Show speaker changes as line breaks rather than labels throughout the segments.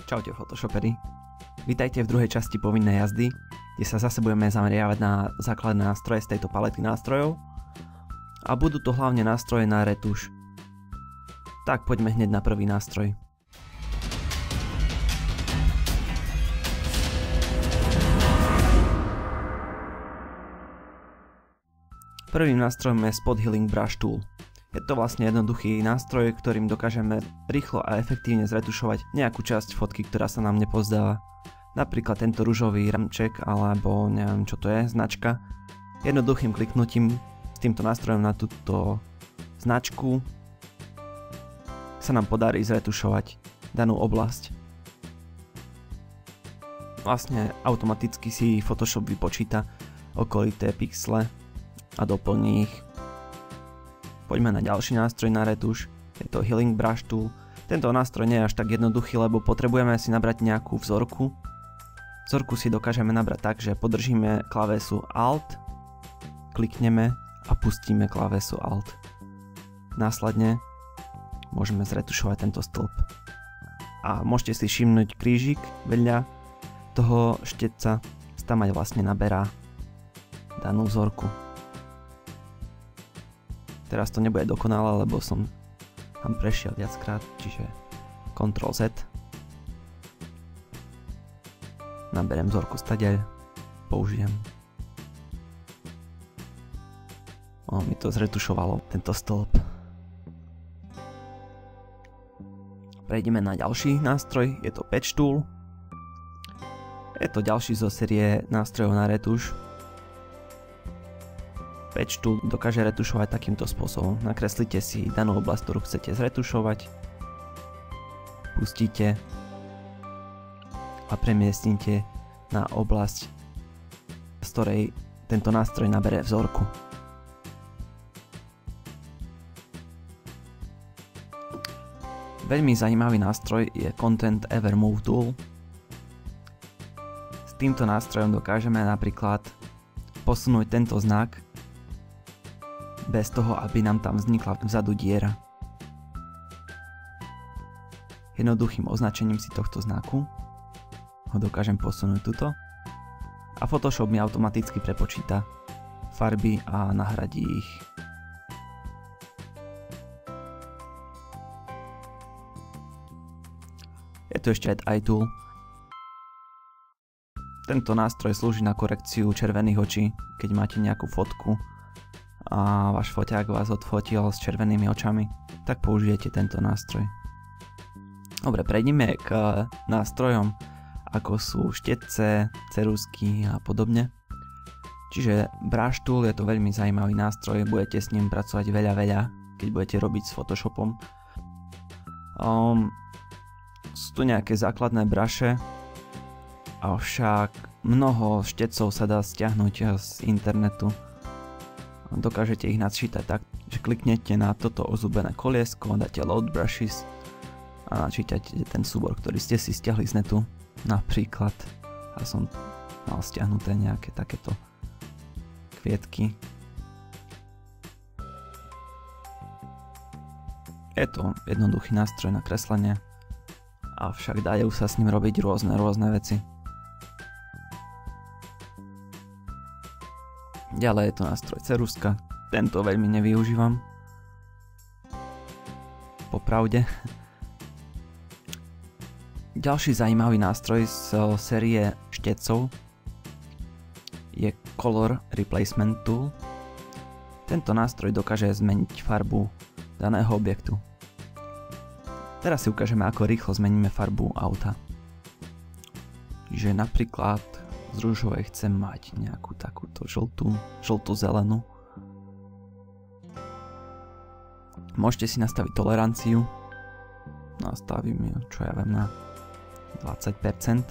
Čaute photoshopery. Vítajte v druhej časti povinnej jazdy, kde sa zase budeme zameriavať na základné nástroje z tejto palety nástrojov. A budú to hlavne nástroje na retuš. Tak poďme hneď na prvý nástroj. Prvým nástrojom je Spot Healing Brush Tool. Je to vlastne jednoduchý nástroj, ktorým dokážeme rýchlo a efektívne zretušovať nejakú časť fotky, ktorá sa nám nepozdáva. Napríklad tento ružový ramček, alebo neviem čo to je, značka. Jednoduchým kliknutím s týmto nástrojom na túto značku sa nám podarí zretušovať danú oblasť. Vlastne automaticky si Photoshop vypočíta okolité pixle a doplní ich. Poďme na ďalší nástroj na retuš, je to Healing Brush Tool. Tento nástroj nie je až tak jednoduchý, lebo potrebujeme si nabrať nejakú vzorku. Vzorku si dokážeme nabrať tak, že podržíme klávesu Alt, klikneme a pustíme klávesu Alt. Následne môžeme zretušovať tento stĺp. A môžete si všimnúť krížik vedľa toho štetca, tam aj vlastne naberá danú vzorku. Teraz to nebude dokonalé, lebo som tam prešiel viackrát, čiže Ctrl Z. Naberiem vzorku stadiaľ, použijem. Mi to zretušovalo tento stĺp. Prejdeme na ďalší nástroj, je to Patch Tool. Je to ďalší zo série nástrojov na retuš. Patch Tool dokáže retušovať takýmto spôsobom. Nakreslite si danú oblasť, ktorú chcete zretušovať. Pustíte a premiestnite na oblasť, z ktorej tento nástroj nabere vzorku. Veľmi zaujímavý nástroj je Content Ever Move Tool. S týmto nástrojom dokážeme napríklad posunúť tento znak bez toho, aby nám tam vznikla vzadu diera. Jednoduchým označením si tohto znaku ho dokážem posunúť tuto a Photoshop mi automaticky prepočíta farby a nahradí ich. Je tu ešte Eye Tool. Tento nástroj slúži na korekciu červených očí, keď máte nejakú fotku a váš foťák vás odfotil s červenými očami, tak použijete tento nástroj. Dobre, prejdeme k nástrojom, ako sú štetce, ceruzky a podobne. Čiže Brush Tool je to veľmi zaujímavý nástroj, budete s ním pracovať veľa, keď budete robiť s Photoshopom. Sú tu nejaké základné brushe, avšak mnoho štetcov sa dá stiahnuť z internetu. Dokážete ich načítať tak, že kliknete na toto ozubené koliesko, dáte Load Brushes a načítate ten súbor, ktorý ste si stiahli z netu. Napríklad, ja som mal stiahnuté nejaké takéto kvietky. Je to jednoduchý nástroj na kreslenie, avšak dajú sa s ním robiť rôzne veci. Ďalej je to nástroj ceruzka, tento veľmi nevyužívam. Popravde. Ďalší zaujímavý nástroj z série štetcov je Color Replacement Tool. Tento nástroj dokáže zmeniť farbu daného objektu. Teraz si ukážeme, ako rýchlo zmeníme farbu auta. Čiže napríklad z rúžovej chcem mať nejakú takúto žltú-zelenú. Môžete si nastaviť toleranciu. Nastavím ju, čo ja viem, na 20%.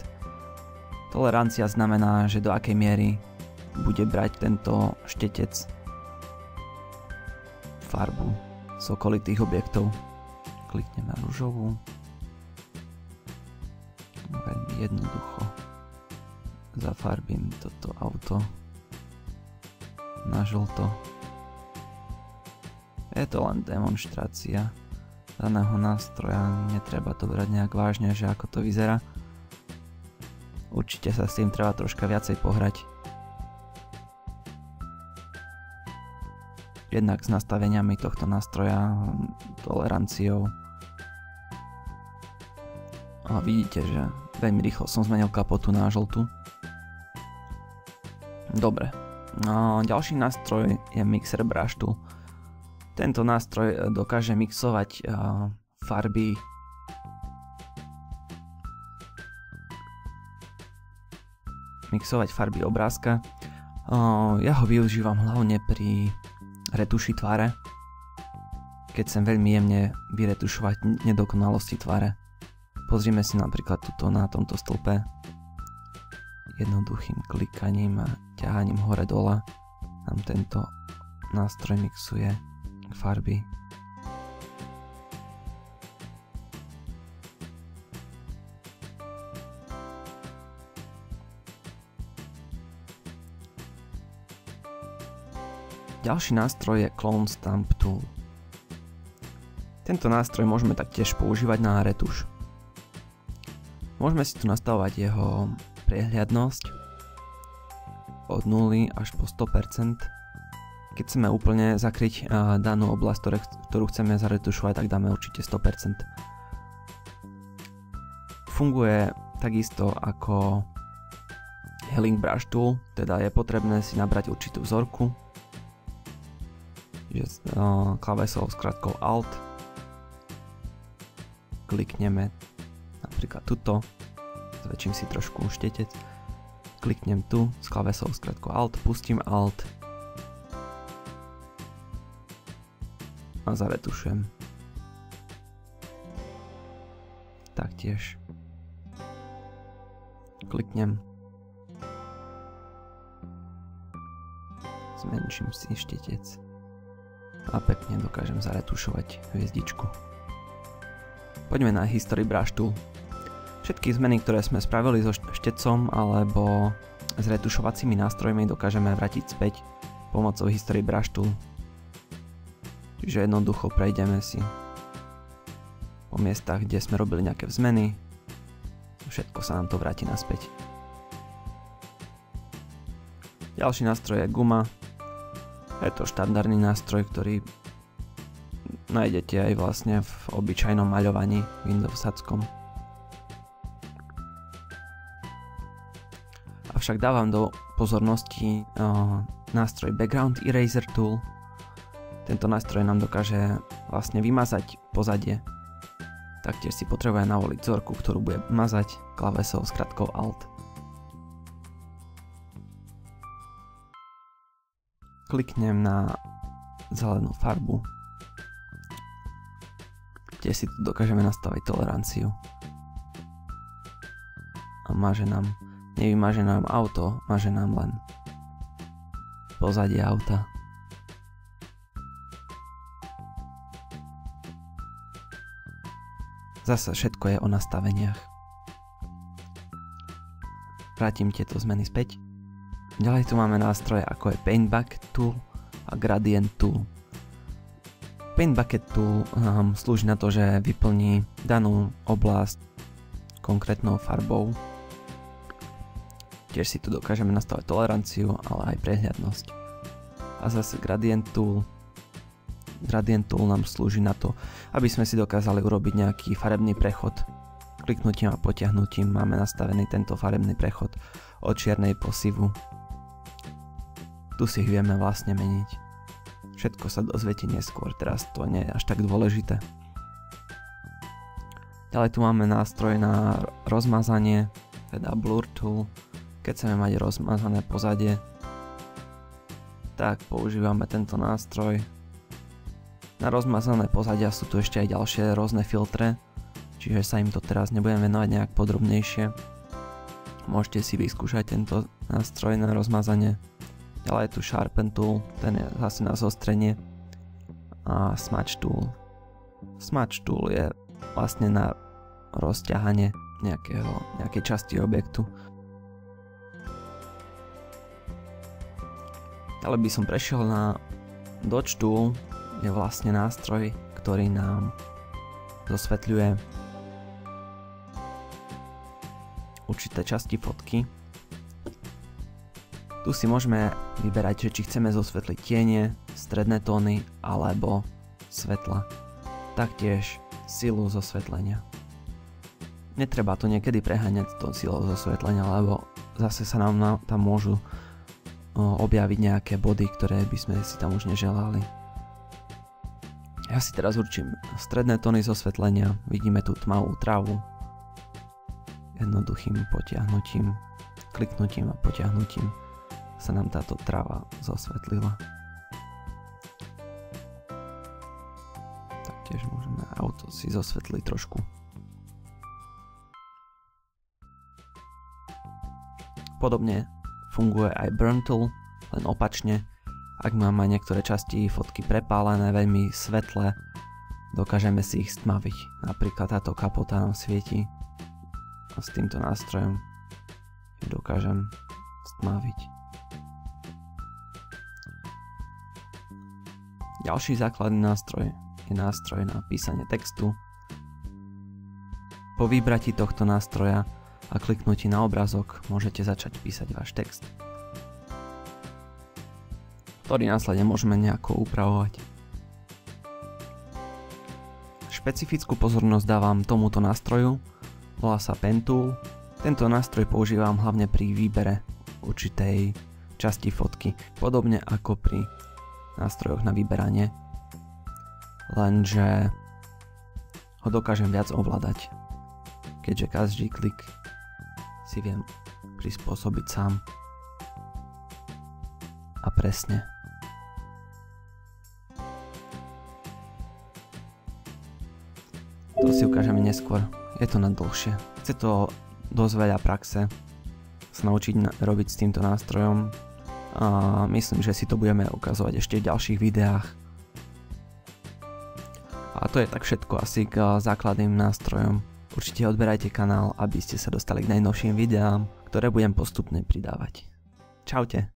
Tolerancia znamená, že do akej miery bude brať tento štetec farbu z okolitých objektov. Kliknem na rúžovú. Veľmi jednoducho zafarbím toto auto na žlto. Je to len demonštrácia. daného nástroja, netreba to brať nejak vážne, že ako to vyzerá. Určite sa s tým treba troška viacej pohrať. Jednak s nastaveniami tohto nástroja, toleranciou. A vidíte, že veľmi rýchlo som zmenil kapotu na žltú. Dobre. Ďalší nástroj je Mixer Brush Tool. Tento nástroj dokáže mixovať farby obrázka. Ja ho využívam hlavne pri retuši tváre, keď chcem veľmi jemne vyretušovať nedokonalosti tváre. Pozrime si napríklad tuto na tomto stĺpe. Jednoduchým klikaním a ťahaním hore-dole nám tento nástroj mixuje farby. Ďalší nástroj je Clone Stamp Tool. Tento nástroj môžeme taktiež používať na retuš. Môžeme si tu nastavovať jeho prehľadnosť od 0 až po 100%. Keď chceme úplne zakryť danú oblasť, ktorú chceme zaretušovať, tak dáme určite 100%. Funguje takisto ako Healing Brush Tool, teda je potrebné si nabrať určitú vzorku, klávesou s krátkou Alt, klikneme napríklad tuto, zväčším si trošku štetec, kliknem tu s klávesou s krátkou Alt, pustím Alt a zaretušujem. Taktiež kliknem, zmenším si štetec a pekne dokážem zaretušovať hviezdičku. Poďme na History Brush Tool. Všetky zmeny, ktoré sme spravili so štecom alebo s retušovacími nástrojmi, dokážeme vrátiť späť pomocou History Brush Tool. Čiže jednoducho prejdeme si po miestach, kde sme robili nejaké zmeny. Všetko sa nám to vráti naspäť. Ďalší nástroj je Guma. Je to štandardný nástroj, ktorý nájdete aj vlastne v obyčajnom maľovaní Windowsackom. Avšak dávam do pozornosti nástroj Background Eraser Tool. Tento nástroj nám dokáže vlastne vymazať pozadie. Taktiež si potrebuje navoliť vzorku, ktorú bude mazať klávesou s krátkou Alt. Kliknem na zelenú farbu, kde si tu dokážeme nastaviť toleranciu. A nevymaže nám auto, maže nám len pozadie auta. Zase všetko je o nastaveniach. Vrátim tieto zmeny späť. Ďalej tu máme nástroje ako je Paint Bucket Tool a Gradient Tool. Paint Bucket Tool nám slúži na to, že vyplní danú oblasť konkrétnou farbou. Tiež si tu dokážeme nastaviť toleranciu, ale aj prehľadnosť. A zase Gradient Tool nám slúži na to, aby sme si dokázali urobiť nejaký farebný prechod. Kliknutím a potiahnutím máme nastavený tento farebný prechod od čiernej po sivú. Tu si vieme vlastne meniť. Všetko sa dozviete neskôr, teraz to nie je až tak dôležité. Ďalej tu máme nástroj na rozmazanie, teda Blur Tool. Keď chceme mať rozmazané pozadie, tak používame tento nástroj. Na rozmazané pozadia sú tu ešte aj ďalšie rôzne filtre, čiže sa im to teraz nebudem venovať nejak podrobnejšie. Môžete si vyskúšať tento nástroj na rozmazanie. Ďalej je tu Sharpen Tool, ten je zase na zostrenie. A Smudge Tool. Smudge Tool je vlastne na rozťahanie nejakej časti objektu. Ďalej by som prešiel na Dodge Tool, je vlastne nástroj, ktorý nám zosvetľuje určité časti fotky. Tu si môžeme vyberať, že či chceme zosvetliť tiene, stredné tóny alebo svetla. Taktiež silu zosvetlenia. Netreba to niekedy preháňať s tou silou zosvetlenia, lebo zase sa nám tam môžu objaviť nejaké body, ktoré by sme si tam už neželali. Ja si teraz určím stredné tóny zosvetlenia. Vidíme tu tmavú trávu. Jednoduchým potiahnutím, kliknutím a potiahnutím sa nám táto tráva zosvetlila. Taktiež môžeme auto si zosvetliť trošku. Podobne funguje aj Burn Tool, len opačne. Ak máme niektoré časti fotky prepálené, veľmi svetlé, dokážeme si ich stmaviť. Napríklad táto kapota nám svieti a s týmto nástrojom ju dokážem stmaviť. Ďalší základný nástroj je nástroj na písanie textu. Po vybratí tohto nástroja a kliknutí na obrázok môžete začať písať váš text, ktorý následne môžeme nejako upravovať. Špecifickú pozornosť dávam tomuto nástroju, volá sa Pen Tool. Tento nástroj používam hlavne pri výbere určitej časti fotky, podobne ako pri nástrojoch na vyberanie, lenže ho dokážem viac ovládať, keďže každý klik si viem prispôsobiť sám a presne. To si ukážeme neskôr, je to na dlhšie. Chce to dosť veľa praxe sa naučiť robiť s týmto nástrojom a myslím, že si to budeme ukazovať ešte v ďalších videách. A to je tak všetko asi k základným nástrojom. Určite odberajte kanál, aby ste sa dostali k najnovším videám, ktoré budem postupne pridávať. Čaute.